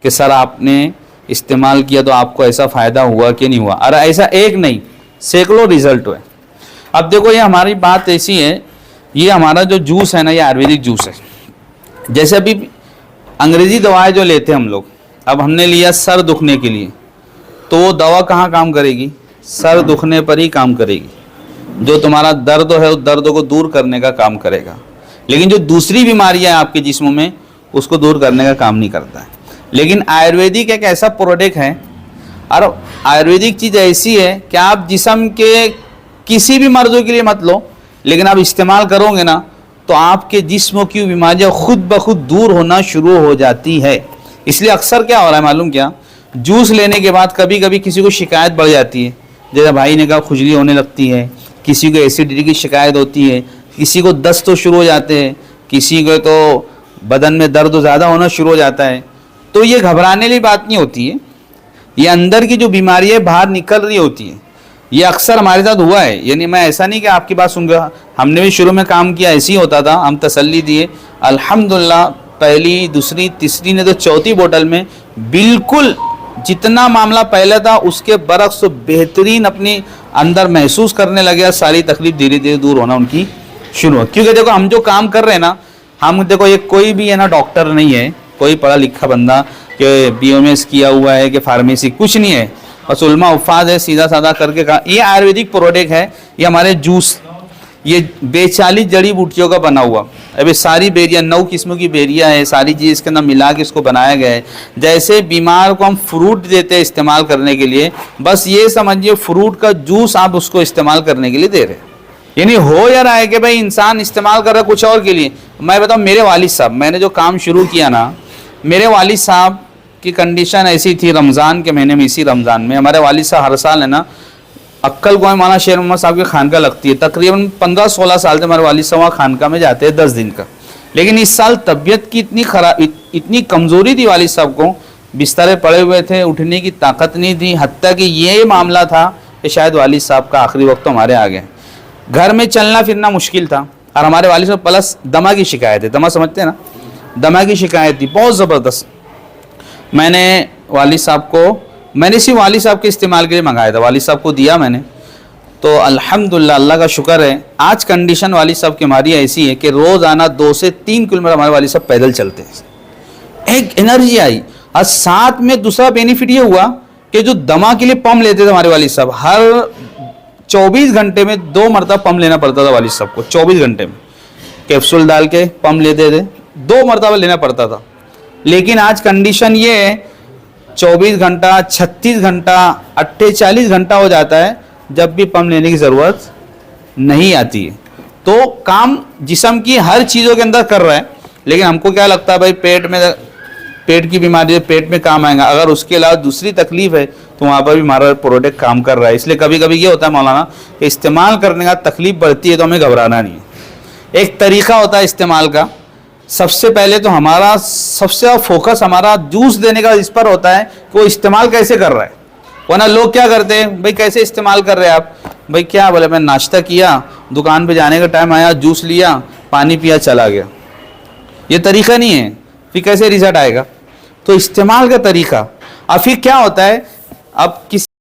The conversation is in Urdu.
کہ سر آپ نے استعمال کیا تو آپ کو ایسا فائدہ ہوا کہ نہیں ہوا. اور ایسا ایک نہیں سینکڑوں رزلٹ ہوئے. اب دیکھو یہ ہماری بات ایسی ہے, یہ ہمارا جو جوس ہے نا یہ آیوریدک جوس ہے. جیسے ابھی انگریزی دوائیں جو لیتے ہیں ہم لوگ, اب ہم نے لیا سر دکھنے کے لیے, تو وہ دوا کہاں کام کرے گی؟ سر دکھنے پر ہی کام کرے گی. جو تمہارا درد ہے اس درد کو دور کرنے کا کام کرے گا, لیکن جو دوسری بیماریاں ہیں آپ کے جسم میں اس کو دور کرنے کا کام نہیں کرتا ہے. لیکن آیوریدک ایک ایسا پروڈکٹ ہے, اور آیوریدک چیز ایسی ہے کہ آپ جسم کے کسی بھی مرضوں کے لیے مت لو, لیکن آپ استعمال کرو گے نا تو آپ کے جسم کی بیماریاں خود بخود دور ہونا شروع ہو جاتی ہے. اس لیے اکثر کیا ہو رہا ہے معلوم کیا, جوس لینے کے بعد کبھی کبھی کسی کو شکایت بڑھ جاتی ہے, جیسے بھائی نے کہا کھجلی ہونے لگتی ہے, کسی کو ایسیڈیٹی کی شکایت ہوتی ہے, کسی کو دست تو شروع ہو جاتے ہیں, کسی کو تو بدن میں درد زیادہ ہونا شروع ہو جاتا ہے. تو یہ گھبرانے والی بات نہیں ہوتی ہے, یہ اندر کی جو بیماری ہے باہر نکل رہی ہوتی ہے. یہ اکثر ہمارے ساتھ ہوا ہے, یعنی میں ایسا نہیں کہ آپ کی بات سن گیا, ہم نے بھی شروع میں کام کیا ایسے ہی ہوتا تھا, ہم تسلی دیے الحمدللہ پہلی دوسری تیسری نے تو چوتھی بوتل میں بالکل جتنا معاملہ پہلے تھا اس کے برعکس بہترین اپنی اندر محسوس کرنے لگے, ساری تکلیف دھیرے دھیرے دور ہونا ان کی شروع ہو. کیونکہ دیکھو ہم جو کام کر رہے ہیں نا, ہم دیکھو یہ کوئی بھی ہے نا ڈاکٹر نہیں ہے, کوئی پڑھا لکھا بندہ کہ BMS کیا ہوا ہے کہ فارمیسی, کچھ نہیں ہے, بس علماء حفاظ ہے, سیدھا سادہ کر کے کہا. یہ آیوریدک پروڈکٹ ہے, یہ ہمارے جوس, یہ 42 جڑی بوٹیوں کا بنا ہوا. ابھی ساری بیریاں 9 قسموں کی بیریاں ہیں, ساری چیز اس کے اندر ملا کے اس کو بنایا گیا ہے. جیسے بیمار کو ہم فروٹ دیتے ہیں استعمال کرنے کے لیے, بس یہ سمجھیے فروٹ کا جوس آپ اس کو استعمال کرنے کے لیے دے رہے ہیں. یعنی ہو یا رہا ہے کہ بھائی انسان استعمال کر رہا ہے کچھ اور کے لیے. میں بتاؤں میرے والد صاحب, میں نے جو کام شروع کیا نا, میرے والد صاحب کی کنڈیشن ایسی تھی, رمضان کے مہینے میں, اسی رمضان میں ہمارے والد صاحب ہر سال ہے نا عقل گوئے مولانا شیر محمد صاحب کی خانقاہ لگتی ہے, تقریباً 15-16 سال سے ہمارے والد صاحب خانقاہ میں جاتے ہیں 10 دن کا. لیکن اس سال طبیعت کی اتنی کمزوری تھی والد صاحب کو, بسترے پڑے ہوئے تھے, اٹھنے کی طاقت نہیں تھی, حتیٰ کہ یہ معاملہ تھا کہ شاید والد صاحب کا آخری وقت تو ہمارے آگے. گھر میں چلنا پھرنا مشکل تھا, اور ہمارے والد صاحب پلس دمہ کی شکایت ہے, دمہ سمجھتے ہیں نا, دمہ کی شکایت تھی بہت زبردست. میں نے والد صاحب کو, میں نے صرف والد صاحب کے استعمال کے لیے منگایا تھا, والد صاحب کو دیا میں نے, تو الحمدللہ اللہ کا شکر ہے آج کنڈیشن والد صاحب کی ہماری ایسی ہے کہ روزانہ 2 سے 3 کلومیٹر ہمارے والد صاحب پیدل چلتے ہیں. ایک انرجی آئی, اور ساتھ میں دوسرا بینیفٹ یہ ہوا کہ جو دمہ کے لیے پمپ لیتے تھے ہمارے والد صاحب, ہر 24 گھنٹے میں 2 مرتبہ پمپ لینا پڑتا تھا والد صاحب کو. 24 گھنٹے میں کیپسول ڈال کے پمپ لیتے تھے, 2 مرتبہ لینا پڑتا تھا. لیکن آج کنڈیشن یہ ہے 24 گھنٹہ 36 گھنٹہ 48 گھنٹہ ہو جاتا ہے جب بھی پمپ لینے کی ضرورت نہیں آتی ہے. تو کام جسم کی ہر چیزوں کے اندر کر رہا ہے, لیکن ہم کو کیا لگتا ہے بھائی پیٹ کی بیماری ہے, پیٹ میں کام آئے گا, اگر اس کے علاوہ دوسری تکلیف ہے تو وہاں پر بھی ہمارا پروڈکٹ کام کر رہا ہے. اس لیے کبھی کبھی یہ ہوتا ہے مولانا کہ استعمال کرنے کا تکلیف بڑھتی ہے تو ہمیں گھبرانا نہیں ہے. ایک طریقہ ہوتا ہے استعمال کا. سب سے پہلے تو ہمارا سب سے فوکس ہمارا جوس دینے کا اس پر ہوتا ہے کہ وہ استعمال کیسے کر رہا ہے. ورنہ لوگ کیا کرتے ہیں, بھائی کیسے استعمال کر رہے ہیں آپ, بھائی کیا بولے میں ناشتہ کیا, دکان پہ جانے کا ٹائم آیا, جوس لیا, پانی پیا, چلا گیا. یہ طریقہ نہیں ہے, پھر کیسے رزلٹ آئے گا. تو استعمال کا طریقہ. اور پھر کیا ہوتا ہے, اب کسی